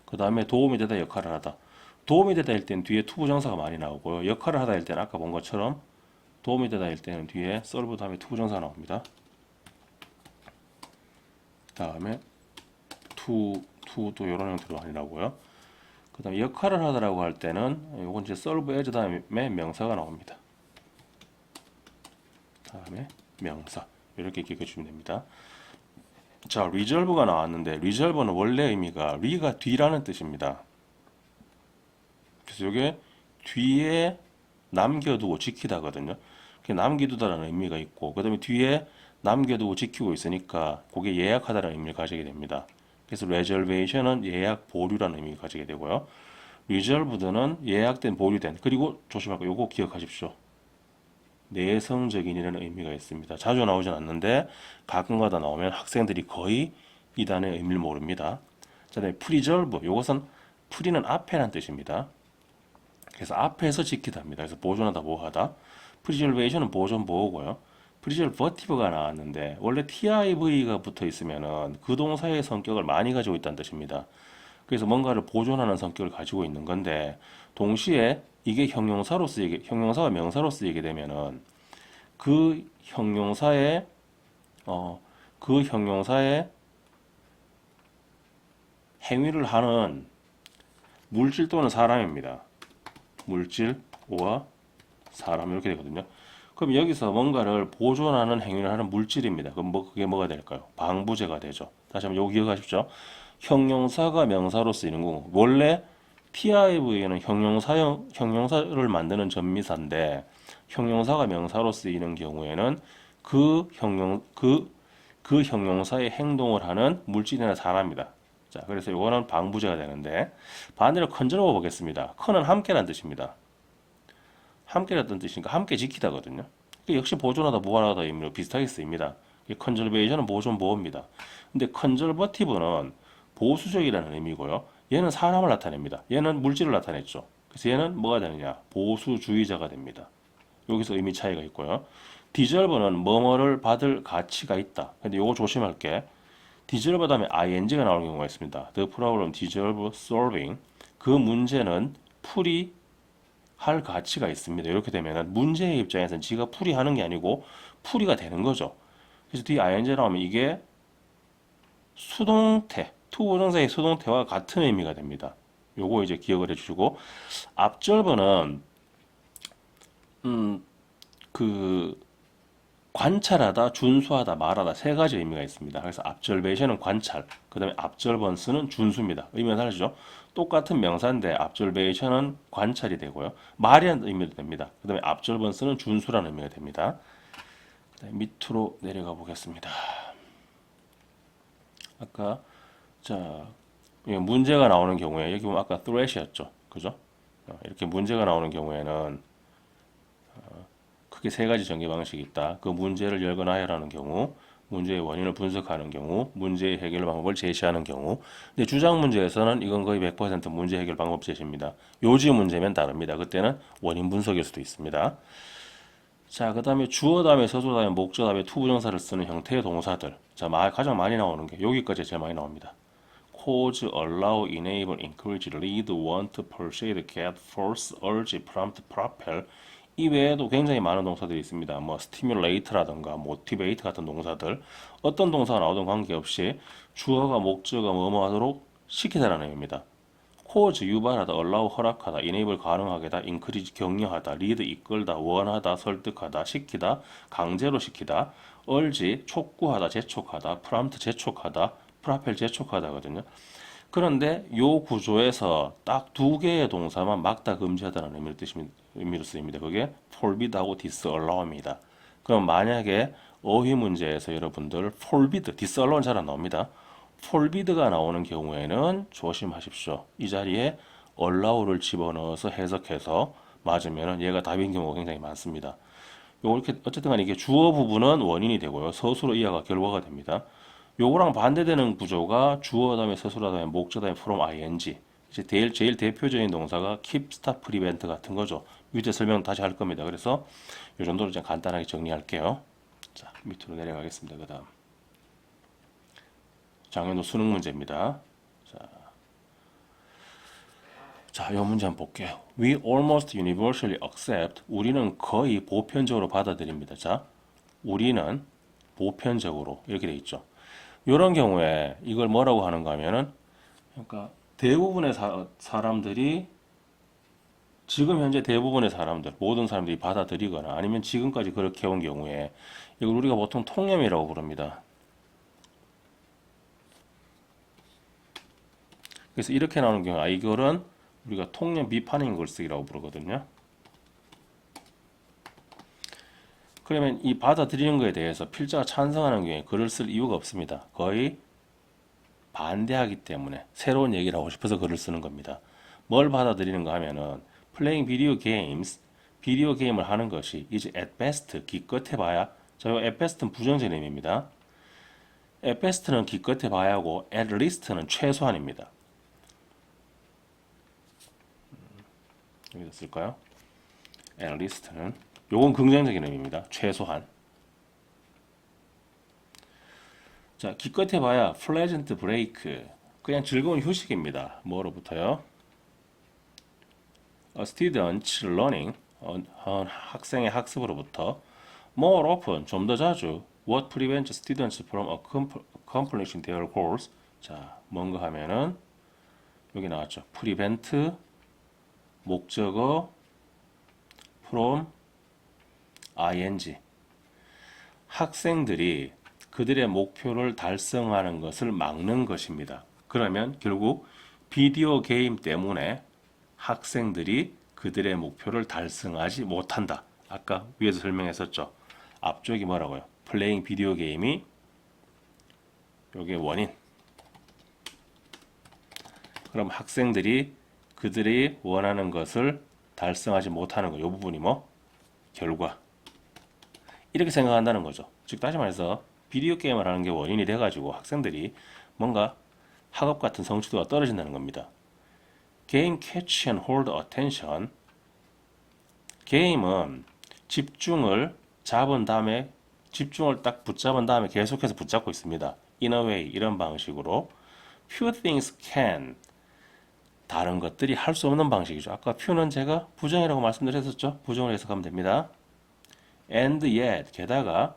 그 다음에 도움이 되다, 역할을 하다. 도움이 되다 일 때는 뒤에 투부정사가 많이 나오고요. 역할을 하다 일 때는 아까 본 것처럼 도움이 되다 일 때는 뒤에 serve 다음에 투부정사가 나옵니다. 그 다음에 to도 이런 형태로 많이 나오고요. 그 다음에 역할을 하다라고 할 때는 이건 이제 serve as 다음에 명사가 나옵니다. 다음에 명사 이렇게 기억해 주시면 됩니다. 자, reserve가 나왔는데 reserve는 원래 의미가 re가 뒤라는 뜻입니다. 그래서 이게 뒤에 남겨두고 지키다거든요. 남겨두다라는 의미가 있고 그 다음에 뒤에 남겨두고 지키고 있으니까 그게 예약하다라는 의미를 가지게 됩니다. 그래서 reservation은 예약 보류라는 의미를 가지게 되고요. reserved는 예약된 보류된 그리고 조심할 거 요거 기억하십시오. 내성적인이라는 의미가 있습니다. 자주 나오진 않는데 가끔가다 나오면 학생들이 거의 이 단어의 의미를 모릅니다. 자, 다음에 preserve 요것은 pre는 앞에란 뜻입니다. 그래서 앞에서 지키다입니다. 그래서 보존하다, 보호하다. preservation은 보존, 보호고요. preservative가 나왔는데 원래 tiv가 붙어 있으면은 그 동사의 성격을 많이 가지고 있다는 뜻입니다. 그래서 뭔가를 보존하는 성격을 가지고 있는 건데 동시에 이게 형용사가 명사로 쓰이게 되면은 그 형용사의 행위를 하는 물질 또는 사람입니다. 물질과 사람 이렇게 되거든요. 그럼 여기서 뭔가를 보존하는 행위를 하는 물질입니다. 그럼 그게 뭐가 될까요? 방부제가 되죠. 다시 한번 요거 기억하십시오. 형용사가 명사로 쓰이는 거 원래 TIV에는 형용사를 만드는 전미사인데 형용사가 명사로 쓰이는 경우에는 그 형용사의 행동을 하는 물질이나 사람이다. 자, 그래서 이거는 방부제가 되는데 반대로 컨저버 보겠습니다. 컨은 함께란 뜻입니다. 함께라는 뜻이니까 함께 지키다거든요. 역시 보존하다, 보완하다 의미로 비슷하게 쓰입니다. 컨저베이션은 보존, 보호입니다. 근데 컨저버티브는 보수적이라는 의미고요. 얘는 사람을 나타냅니다. 얘는 물질을 나타냈죠. 그래서 얘는 뭐가 되느냐? 보수주의자가 됩니다. 여기서 의미 차이가 있고요. 디저브는 뭐뭐를 받을 가치가 있다. 근데 요거 조심할 게 디저브 다음에 ing가 나오는 경우가 있습니다. The problem deserve solving. 그 문제는 풀이할 가치가 있습니다. 이렇게 되면은 문제의 입장에서는 지가 풀이하는 게 아니고 풀이가 되는 거죠. 그래서 뒤에 ing 나오면 이게 수동태, 투부정사의 수동태와 같은 의미가 됩니다. 요거 이제 기억을 해주시고 앞절번은 그 관찰하다, 준수하다, 말하다 세 가지 의미가 있습니다. 그래서 observation은 관찰, 그 다음에 observance는 준수입니다. 의미가 다르죠? 똑같은 명사인데 observation은 관찰이 되고요. 말이라는 의미도 됩니다. 그 다음에 observance는 준수라는 의미가 됩니다. 밑으로 내려가 보겠습니다. 아까 자 문제가 나오는 경우에 여기 보면 아까 threat이었죠, 그죠? 이렇게 문제가 나오는 경우에는 크게 세 가지 전개 방식이 있다. 그 문제를 열거나 해결하는 경우, 문제의 원인을 분석하는 경우, 문제의 해결 방법을 제시하는 경우. 근데 주장 문제에서는 이건 거의 100% 문제 해결 방법 제시입니다. 요지 문제면 다릅니다. 그때는 원인 분석일 수도 있습니다. 자, 그 다음에 주어 다음에 서술 다음에 목적 다음에 투부정사를 쓰는 형태의 동사들. 자, 가장 많이 나오는 게 여기까지 제일 많이 나옵니다. cause, allow, enable, encourage, lead, want, persuade, get, force, urge, prompt, propel. 이 외에도 굉장히 많은 동사들이 있습니다. 뭐 stimulate라든가 motivate 같은 동사들, 어떤 동사가 나오든 관계없이 주어가 목적어 뭐뭐 하도록 시키다라는 의미입니다. cause 유발하다, allow 허락하다, enable 가능하게다, encourage 격려하다, lead 이끌다, 원하다, 설득하다, 시키다, 강제로 시키다, urge 촉구하다, 재촉하다, prompt 재촉하다, propel 재촉하다거든요. 그런데 요 구조에서 딱 두 개의 동사만 막다 금지하다는 의미로 쓰입니다. 그게 forbid하고 disallow입니다. 그럼 만약에 어휘 문제에서 여러분들 forbid, disallow는 잘 안 나옵니다. forbid가 나오는 경우에는 조심하십시오. 이 자리에 allow를 집어넣어서 해석해서 맞으면 얘가 답인 경우가 굉장히 많습니다. 이렇게 어쨌든 간에 이게 주어 부분은 원인이 되고요. 서술어 이하가 결과가 됩니다. 요거랑 반대되는 구조가 주어 다음에 서술어 다음에 목적 다음에 from ing. 이제 제일 대표적인 동사가 keep, stop, prevent 같은 거죠. 밑에 설명 다시 할 겁니다. 그래서 이 정도로 좀 간단하게 정리할게요. 자, 밑으로 내려가겠습니다. 그다음 작년도 수능 문제입니다. 자, 이 문제 한번 볼게요. We almost universally accept. 우리는 거의 보편적으로 받아들입니다. 자, 우리는 보편적으로 이렇게 돼 있죠. 이런 경우에 이걸 뭐라고 하는가 하면은, 그러니까 대부분의 사람들이 지금 현재 대부분의 사람들, 모든 사람들이 받아들이거나 아니면 지금까지 그렇게 온 경우에 이걸 우리가 보통 통념이라고 부릅니다. 그래서 이렇게 나오는 경우, 이거는 우리가 통념 비판인 글쓰기라고 부르거든요. 그러면 이 받아들이는 것에 대해서 필자가 찬성하는 경우에 글을 쓸 이유가 없습니다. 거의 반대하기 때문에 새로운 얘기를 하고 싶어서 글을 쓰는 겁니다. 뭘 받아들이는가 하면은 playing video games, 비디오 게임을 하는 것이 is at best, 기껏해 봐야. 자, 요 at best는 부정적인 의미입니다. at best는 기껏해 봐야 하고 at least는 최소한입니다. 여기다 쓸까요? at least는 요건 긍정적인 의미입니다. 최소한. 자, 기껏해 봐야 pleasant break, 그냥 즐거운 휴식입니다. 뭐로부터요? A student's learning, 학생의 학습으로부터. More often, 좀 더 자주. What prevents students from accomplishing their goals? 자, 뭔가 하면은 여기 나왔죠. prevent, 목적어, from, ing. 학생들이 그들의 목표를 달성하는 것을 막는 것입니다. 그러면 결국 비디오 게임 때문에 학생들이 그들의 목표를 달성하지 못한다. 아까 위에서 설명했었죠. 앞쪽이 뭐라고요? 플레잉 비디오 게임이 요게 원인. 그럼 학생들이 그들이 원하는 것을 달성하지 못하는 거. 요 부분이 뭐? 결과. 이렇게 생각한다는 거죠. 즉 다시 말해서 비디오 게임을 하는 게 원인이 돼가지고 학생들이 뭔가 학업 같은 성취도가 떨어진다는 겁니다. Game catch and hold attention. 게임은 집중을 잡은 다음에 집중을 딱 붙잡은 다음에 계속해서 붙잡고 있습니다. In a way, 이런 방식으로. Few things can. 다른 것들이 할 수 없는 방식이죠. 아까 few는 제가 부정이라고 말씀드렸었죠. 부정을 해석하면 됩니다. And yet, 게다가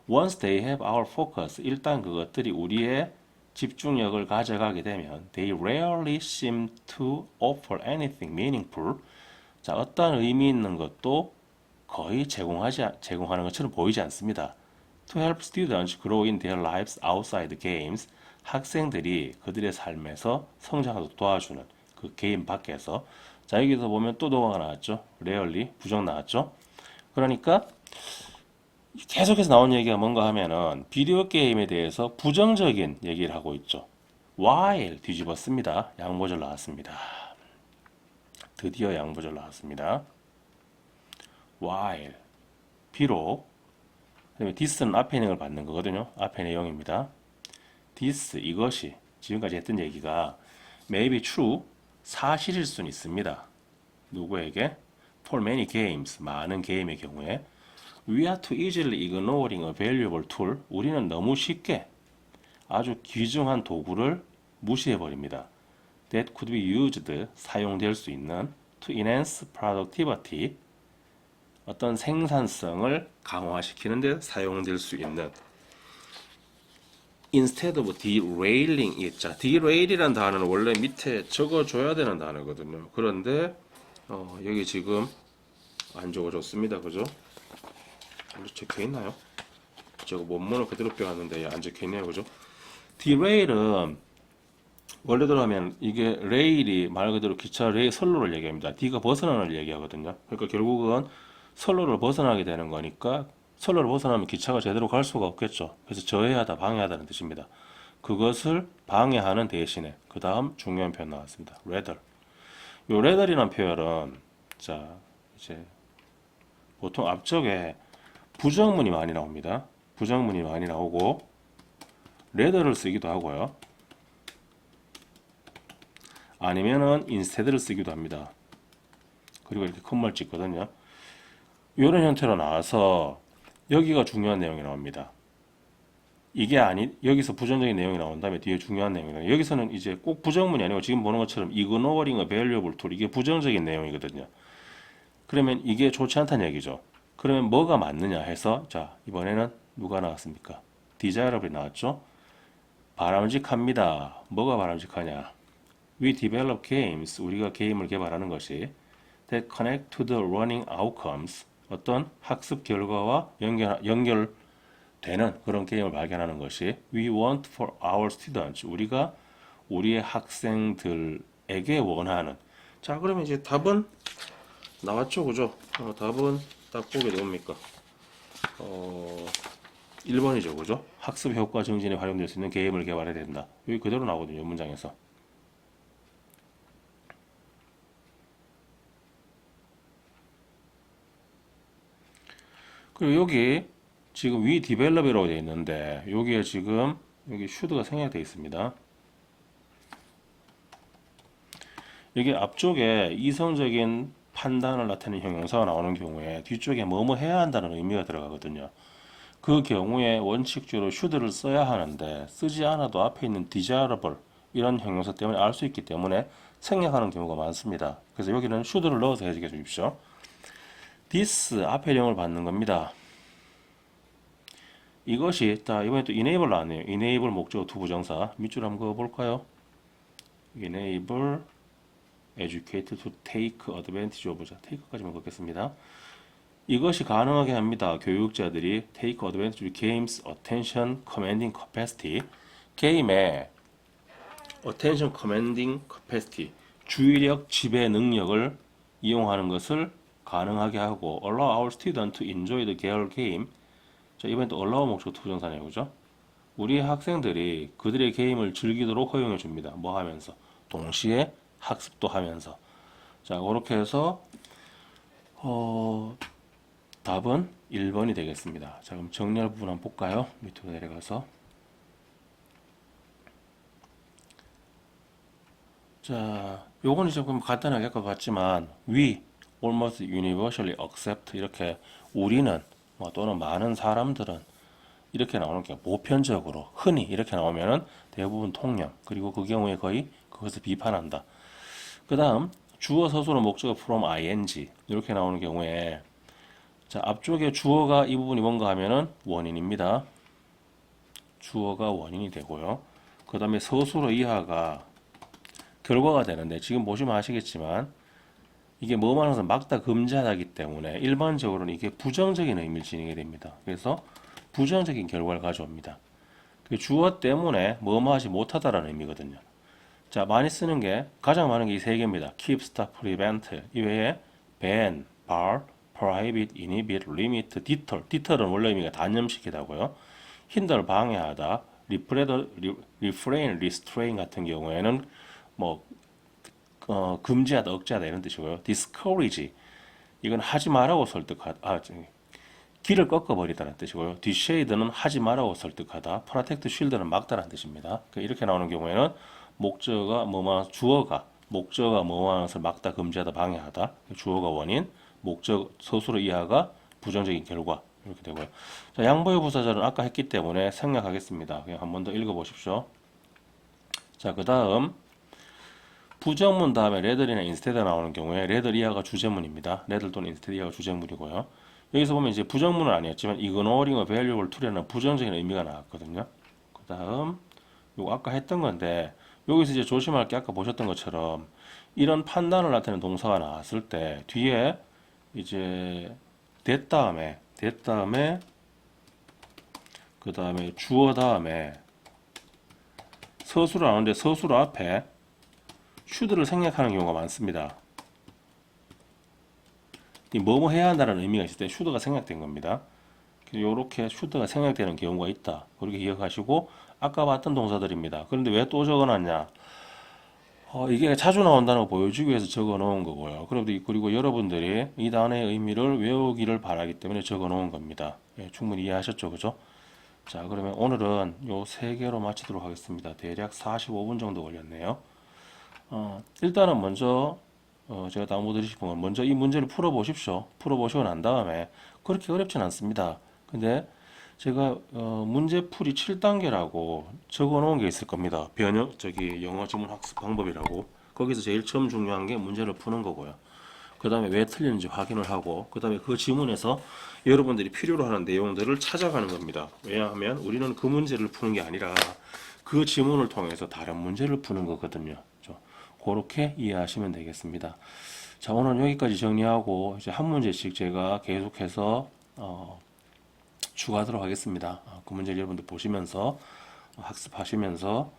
once they have our focus, 일단 그것들이 우리의 집중력을 가져가게 되면 they rarely seem to offer anything meaningful. 자, 어떤 의미 있는 것도 거의 제공하는 것처럼 보이지 않습니다. To help students grow in their lives outside games. 학생들이 그들의 삶에서 성장하도록 도와주는 그 게임 밖에서. 자, 여기서 보면 또 동화가 나왔죠. rarely, 부정 나왔죠. 그러니까 계속해서 나온 얘기가 뭔가 하면은 비디오 게임에 대해서 부정적인 얘기를 하고 있죠. while 뒤집었습니다. 양보절 나왔습니다. 드디어 양보절 나왔습니다. while 비록. 그다음에 this는 앞에 있는 걸 받는 거거든요. 앞에 내용입니다. this 이것이 지금까지 했던 얘기가 may be true 사실일 수는 있습니다. 누구에게? for many games 많은 게임의 경우에. We are too easily ignoring a valuable tool. 우리는 너무 쉽게 아주 귀중한 도구를 무시해 버립니다. That could be used 사용될 수 있는 to enhance productivity 어떤 생산성을 강화시키는 데 사용될 수 있는 instead of derailing 있자. derail이라는 단어는 원래 밑에 적어줘야 되는 단어거든요. 그런데 여기 지금 안 적어줬습니다. 그죠? 적혀 있나요? 저거 원문을 그대로 빼왔는데 안 적혀 있네요. 그죠? derail은 원래대로 하면 이게 레일이 말 그대로 기차 레일 선로를 얘기합니다. D가 벗어나는 얘기하거든요. 그러니까 결국은 선로를 벗어나게 되는 거니까 선로를 벗어나면 기차가 제대로 갈 수가 없겠죠. 그래서 저해하다, 방해하다는 뜻입니다. 그것을 방해하는 대신에 그 다음 중요한 표현 나왔습니다. rather. 요 rather이라는 표현은 자 이제 보통 앞쪽에 부정문이 많이 나옵니다. 부정문이 많이 나오고 rather를 쓰기도 하고요. 아니면은 instead를 쓰기도 합니다. 그리고 이렇게 큰 말 찍거든요. 이런 형태로 나와서 여기가 중요한 내용이 나옵니다. 이게 여기서 부정적인 내용이 나온 다음에 뒤에 중요한 내용이 나와요. 여기서는 이제 꼭 부정문이 아니고 지금 보는 것처럼 ignoring a valuable tool 이게 부정적인 내용이거든요. 그러면 이게 좋지 않다는 얘기죠. 그러면 뭐가 맞느냐 해서 자 이번에는 누가 나왔습니까? desirable이 나왔죠. 바람직합니다. 뭐가 바람직하냐? We develop games 우리가 게임을 개발하는 것이 that connect to the learning outcomes 어떤 학습 결과와 연결되는 그런 게임을 발견하는 것이 we want for our students 우리가 우리의 학생들에게 원하는 자 그러면 이제 답은 나왔죠 그죠? 답은 딱 보게 됩니까? 1번이죠 그죠? 학습 효과 증진에 활용될 수 있는 게임을 개발해야 된다 여기 그대로 나오거든요 문장에서 그리고 여기 지금 위 디벨롭이라고 되어 있는데 여기에 지금 여기 should가 생략되어 있습니다. 여기 앞쪽에 이성적인 판단을 나타내는 형용사가 나오는 경우에 뒤쪽에 뭐뭐 해야 한다는 의미가 들어가거든요. 그 경우에 원칙적으로 should를 써야 하는데 쓰지 않아도 앞에 있는 desirable 이런 형용사 때문에 알 수 있기 때문에 생략하는 경우가 많습니다. 그래서 여기는 should를 넣어서 해주게 주십시오. this 앞에 형을 받는 겁니다. 이것이 자 이번에 또 enable 나왔네요. enable 목적어 투부정사 밑줄 한번 그어볼까요? enable educate to take advantage of 자 take까지만 걷겠습니다. 이것이 가능하게 합니다. 교육자들이 take advantage of games attention commanding capacity 게임의 attention commanding capacity 주의력 지배 능력을 이용하는 것을 가능하게 하고 allow our student to enjoy the game 자, 이번엔 또 allow 목적 투부정사네요. 그죠? 우리 학생들이 그들의 게임을 즐기도록 허용해 줍니다. 뭐 하면서? 동시에 학습도 하면서. 자, 그렇게 해서 답은 1번이 되겠습니다. 자, 그럼 정리할 부분 한번 볼까요? 밑으로 내려가서. 자, 요거는 조금 간단하게 아까 봤지만 we almost universally accept 이렇게 우리는 또는 많은 사람들은 이렇게 나오는 게 보편적으로 흔히 이렇게 나오면은 대부분 통념 그리고 그 경우에 거의 그것을 비판한다. 그 다음 주어 서술어 목적어 from ing 이렇게 나오는 경우에 자 앞쪽에 주어가 이 부분이 뭔가 하면은 원인입니다. 주어가 원인이 되고요. 그 다음에 서술어 이하가 결과가 되는데 지금 보시면 아시겠지만 이게 뭐만 해서 막다 금지하다기 때문에 일반적으로는 이게 부정적인 의미를 지니게 됩니다. 그래서 부정적인 결과를 가져옵니다. 그 주어 때문에 뭐뭐 하지 못하다라는 의미거든요. 자, 많이 쓰는 게 가장 많은 게 이 세 개입니다. keep, stop, prevent 이외에 ban, bar, prohibit, inhibit, limit, deter. deter는 원래 의미가 단념시키다고요. hinder, 방해하다, refrain, restrain 같은 경우에는 뭐 금지하다, 억제하다 이런 뜻이고요. discourage 이건 하지 말라고 설득하다. 길을 꺾어버리다는 뜻이고요. dissuade는 하지 말라고 설득하다. protect, shield는 막다라는 뜻입니다. 이렇게 나오는 경우에는 목적어가 뭐뭐 주어가 목적어가 뭐뭐 것을 막다, 금지하다, 방해하다. 주어가 원인, 목적 서술어 이하가 부정적인 결과 이렇게 되고요. 자, 양보의 부사절은 아까 했기 때문에 생략하겠습니다. 그냥 한 번 더 읽어보십시오. 자, 그 다음 부정문 다음에 레들이나 인스테드 나오는 경우에 레들 이하가 주제문입니다. 레들 또는 인스테드 이하가 주제문이고요. 여기서 보면 이제 부정문은 아니었지만 ignoring a valuable to라는 부정적인 의미가 나왔거든요. 그 다음 요거 아까 했던 건데 여기서 이제 조심할 게 아까 보셨던 것처럼 이런 판단을 나타내는 동사가 나왔을 때 뒤에 이제 that 다음에 그 다음에 주어 다음에 서술을 하는데 서술 앞에 should를 생략하는 경우가 많습니다. 이 뭐뭐 해야 한다는 의미가 있을 때 should가 생략된 겁니다. 이렇게 should가 생략되는 경우가 있다. 그렇게 기억하시고 아까 봤던 동사들입니다. 그런데 왜 또 적어놨냐? 이게 자주 나온다는 거 보여주기 위해서 적어 놓은 거고요. 그리고 여러분들이 이 단어의 의미를 외우기를 바라기 때문에 적어 놓은 겁니다. 예, 충분히 이해하셨죠? 그죠? 자, 그러면 오늘은 요 세 개로 마치도록 하겠습니다. 대략 45분 정도 걸렸네요. 일단은 먼저 제가 당부드리고 싶은 건 먼저 이 문제를 풀어보십시오. 풀어보시고 난 다음에 그렇게 어렵진 않습니다. 근데 제가 문제풀이 7단계라고 적어 놓은 게 있을 겁니다. 영어 지문 학습 방법이라고. 거기서 제일 처음 중요한 게 문제를 푸는 거고요. 그 다음에 왜 틀리는지 확인을 하고 그 다음에 그 지문에서 여러분들이 필요로 하는 내용들을 찾아가는 겁니다. 왜냐하면 우리는 그 문제를 푸는 게 아니라 그 지문을 통해서 다른 문제를 푸는 거거든요. 그렇게 이해하시면 되겠습니다. 자, 오늘 여기까지 정리하고 이제 한 문제씩 제가 계속해서 추가하도록 하겠습니다. 그 문제를 여러분들 보시면서 학습하시면서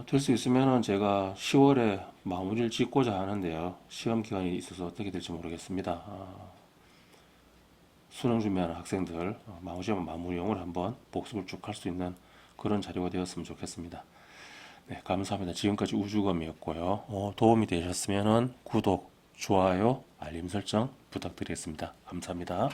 될 수 있으면은 제가 10월에 마무리를 짓고자 하는데요. 시험 기간이 있어서 어떻게 될지 모르겠습니다. 수능 준비하는 학생들 시험 마무리용을 한번 복습을 쭉 할 수 있는 그런 자료가 되었으면 좋겠습니다. 네, 감사합니다. 지금까지 우주검이었고요. 도움이 되셨으면 구독, 좋아요, 알림 설정 부탁드리겠습니다. 감사합니다.